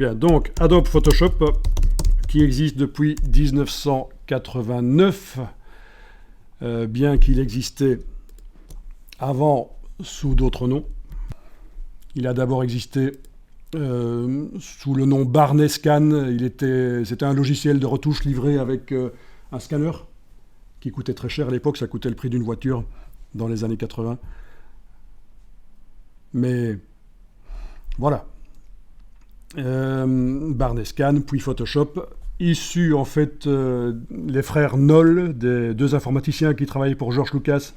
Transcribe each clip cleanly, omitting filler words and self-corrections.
Bien, donc Adobe Photoshop, qui existe depuis 1989, bien qu'il existait avant sous d'autres noms. Il a d'abord existé sous le nom Barnescan. C'était un logiciel de retouche livré avec un scanner qui coûtait très cher à l'époque. Ça coûtait le prix d'une voiture dans les années 80. Mais voilà. Barnescan, puis Photoshop, issus en fait les frères Knoll, des deux informaticiens qui travaillaient pour George Lucas,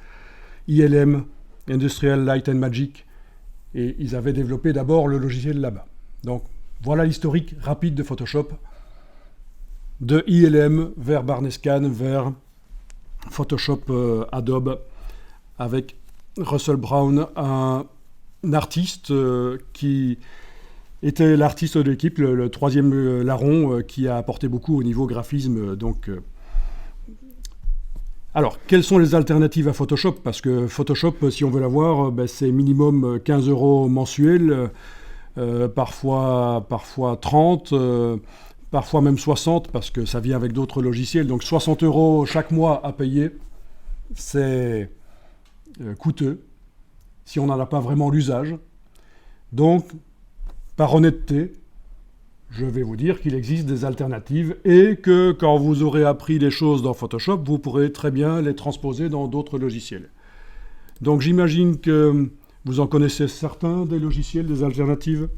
ILM, Industrial Light and Magic, et ils avaient développé d'abord le logiciel là-bas. Donc voilà l'historique rapide de Photoshop, de ILM vers Barnescan, vers Photoshop Adobe, avec Russell Brown, un artiste qui était l'artiste de l'équipe, le troisième larron, qui a apporté beaucoup au niveau graphisme. Alors, quelles sont les alternatives à Photoshop? Parce que Photoshop, si on veut l'avoir, c'est minimum 15 € mensuels, parfois 30, parfois même 60, parce que ça vient avec d'autres logiciels. Donc 60 € chaque mois à payer, c'est coûteux, si on n'en a pas vraiment l'usage. Donc, par honnêteté, je vais vous dire qu'il existe des alternatives et que quand vous aurez appris les choses dans Photoshop, vous pourrez très bien les transposer dans d'autres logiciels. Donc j'imagine que vous en connaissez certains des logiciels, des alternatives.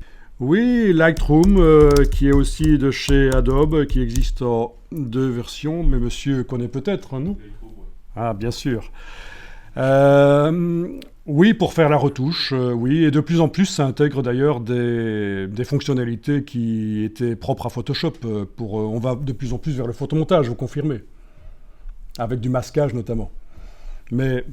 Oui, Lightroom, qui est aussi de chez Adobe, qui existe en 2 versions, mais monsieur connaît peut-être, non? Ah, bien sûr. Oui, pour faire la retouche, oui, et de plus en plus, ça intègre d'ailleurs des fonctionnalités qui étaient propres à Photoshop. On va de plus en plus vers le photomontage, vous confirmez, avec du masquage notamment. Mais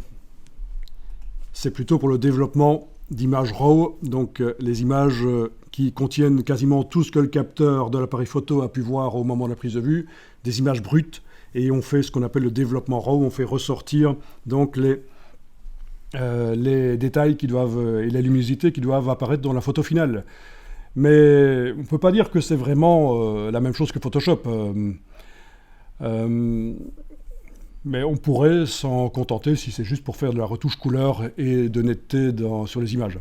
c'est plutôt pour le développement d'images RAW, donc les images qui contiennent quasiment tout ce que le capteur de l'appareil photo a pu voir au moment de la prise de vue, des images brutes, et on fait ce qu'on appelle le développement RAW, on fait ressortir donc les détails qui doivent, et les luminosités qui doivent apparaître dans la photo finale. Mais on ne peut pas dire que c'est vraiment la même chose que Photoshop. Mais on pourrait s'en contenter si c'est juste pour faire de la retouche couleur et de netteté sur les images.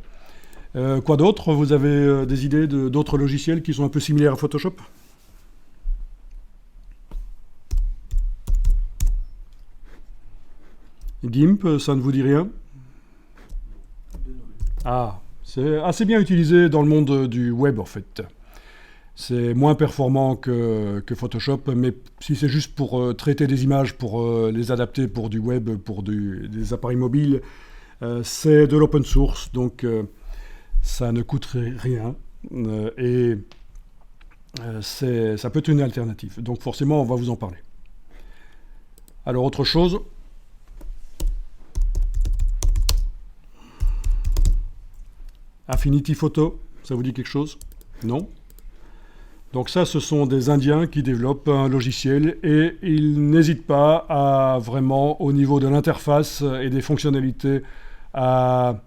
Quoi d'autre? Vous avez des idées d'autres logiciels qui sont un peu similaires à Photoshop? GIMP, ça ne vous dit rien? Ah, c'est assez bien utilisé dans le monde du web en fait. C'est moins performant que Photoshop, mais si c'est juste pour traiter des images, pour les adapter pour du web, pour des appareils mobiles, c'est de l'open source, donc ça ne coûte rien et ça peut être une alternative. Donc forcément, on va vous en parler. Alors autre chose. Affinity Photo, ça vous dit quelque chose? Non? Donc ça, ce sont des Indiens qui développent un logiciel et ils n'hésitent pas à vraiment, au niveau de l'interface et des fonctionnalités, à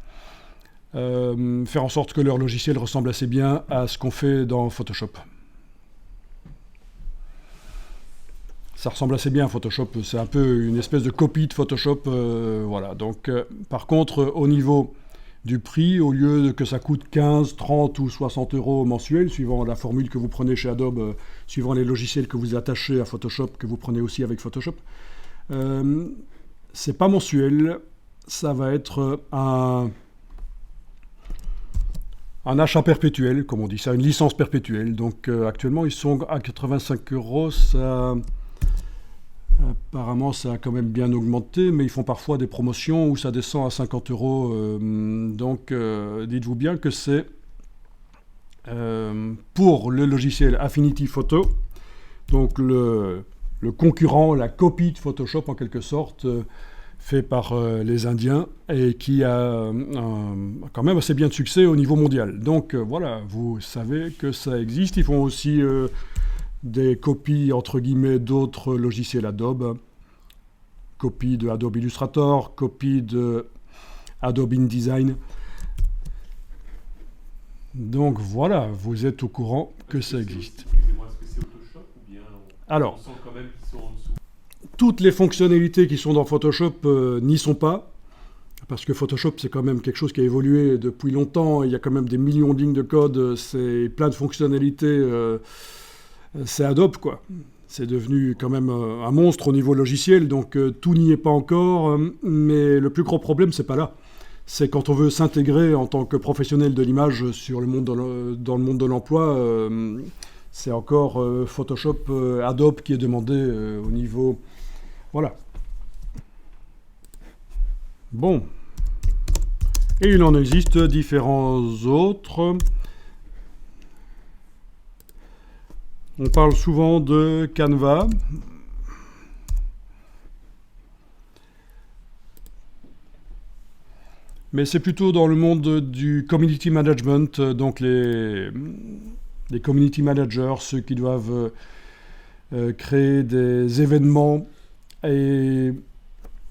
faire en sorte que leur logiciel ressemble assez bien à ce qu'on fait dans Photoshop. Ça ressemble assez bien à Photoshop, c'est un peu une espèce de copie de Photoshop. Voilà. Donc, par contre, au niveau du prix, au lieu que ça coûte 15, 30 ou 60 € mensuels, suivant la formule que vous prenez chez Adobe, suivant les logiciels que vous attachez à Photoshop, que vous prenez aussi avec Photoshop, c'est pas mensuel, ça va être un achat perpétuel, comme on dit ça, une licence perpétuelle. Donc actuellement, ils sont à 85 €, ça... Apparemment, ça a quand même bien augmenté, mais ils font parfois des promotions où ça descend à 50 €. Donc, dites-vous bien que c'est pour le logiciel Affinity Photo, donc le concurrent, la copie de Photoshop en quelque sorte, fait par les Indiens et qui a quand même assez bien de succès au niveau mondial. Donc voilà, vous savez que ça existe. Ils font aussi des copies, entre guillemets, d'autres logiciels Adobe. Copie de Adobe Illustrator, copie de Adobe InDesign. Donc voilà, vous êtes au courant que ça existe. Excusez-moi, est-ce que c'est Photoshop ou bien Alors, on sent quand même qu'ils sont en dessous? toutes les fonctionnalités qui sont dans Photoshop n'y sont pas, parce que Photoshop, c'est quand même quelque chose qui a évolué depuis longtemps. Il y a quand même des millions de lignes de code, c'est plein de fonctionnalités. C'est Adobe, quoi. C'est devenu quand même un monstre au niveau logiciel, donc tout n'y est pas encore. Mais le plus gros problème, c'est pas là. C'est quand on veut s'intégrer en tant que professionnel de l'image sur le monde dans le monde de l'emploi. C'est encore Photoshop, Adobe qui est demandé au niveau... Voilà. Bon. Et il en existe différents autres. On parle souvent de Canva. Mais c'est plutôt dans le monde du community management, donc les community managers, ceux qui doivent créer des événements et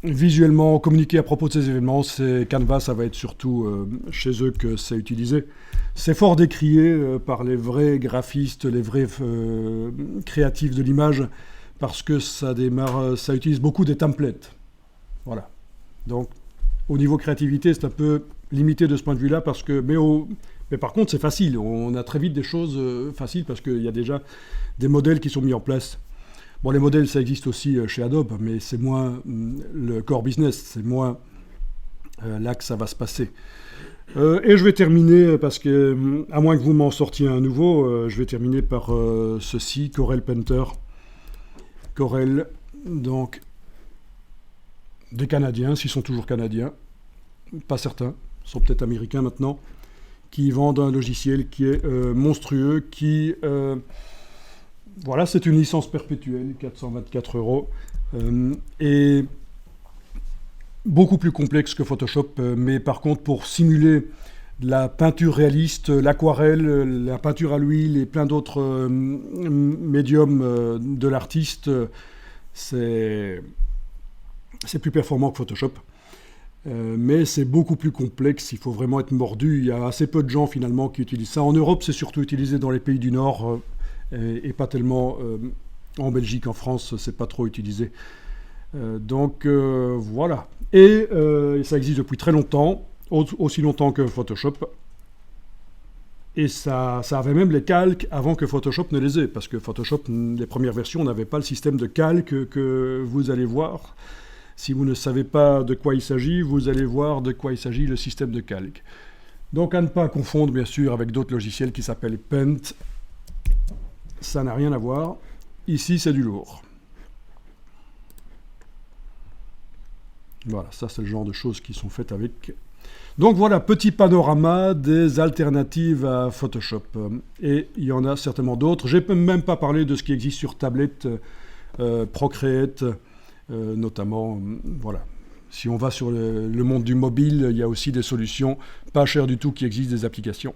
visuellement communiquer à propos de ces événements. C'est Canva, ça va être surtout chez eux que c'est utilisé. C'est fort décrié par les vrais graphistes, les vrais créatifs de l'image, parce que ça utilise beaucoup des templates. Voilà. Donc, au niveau créativité, c'est un peu limité de ce point de vue-là, parce que, mais par contre, c'est facile. On a très vite des choses faciles, parce qu'il y a déjà des modèles qui sont mis en place. Bon, les modèles, ça existe aussi chez Adobe, mais c'est moins le core business, c'est moins là que ça va se passer. Et je vais terminer, parce que, à moins que vous m'en sortiez un nouveau, je vais terminer par ceci, Corel Painter. Corel, donc, des Canadiens, s'ils sont toujours Canadiens, pas certains, ils sont peut-être américains maintenant, qui vendent un logiciel qui est monstrueux, qui... voilà, c'est une licence perpétuelle, 424 €, et beaucoup plus complexe que Photoshop, mais par contre, pour simuler la peinture réaliste, l'aquarelle, la peinture à l'huile et plein d'autres médiums de l'artiste, c'est plus performant que Photoshop. Mais c'est beaucoup plus complexe, il faut vraiment être mordu. Il y a assez peu de gens finalement qui utilisent ça. En Europe, c'est surtout utilisé dans les pays du Nord et pas tellement en Belgique, en France, c'est pas trop utilisé. Donc voilà. Et ça existe depuis très longtemps, aussi longtemps que Photoshop. Et ça avait même les calques avant que Photoshop ne les ait, parce que Photoshop, les premières versions, n'avaient pas le système de calque que vous allez voir. Si vous ne savez pas de quoi il s'agit, vous allez voir de quoi il s'agit, le système de calque. Donc à ne pas confondre, bien sûr, avec d'autres logiciels qui s'appellent Paint. Ça n'a rien à voir. Ici, c'est du lourd. Voilà, ça c'est le genre de choses qui sont faites avec. Donc voilà, petit panorama des alternatives à Photoshop. Et il y en a certainement d'autres. Je n'ai même pas parlé de ce qui existe sur tablette, Procreate, notamment. Voilà. Si on va sur le monde du mobile, il y a aussi des solutions pas chères du tout qui existent, des applications.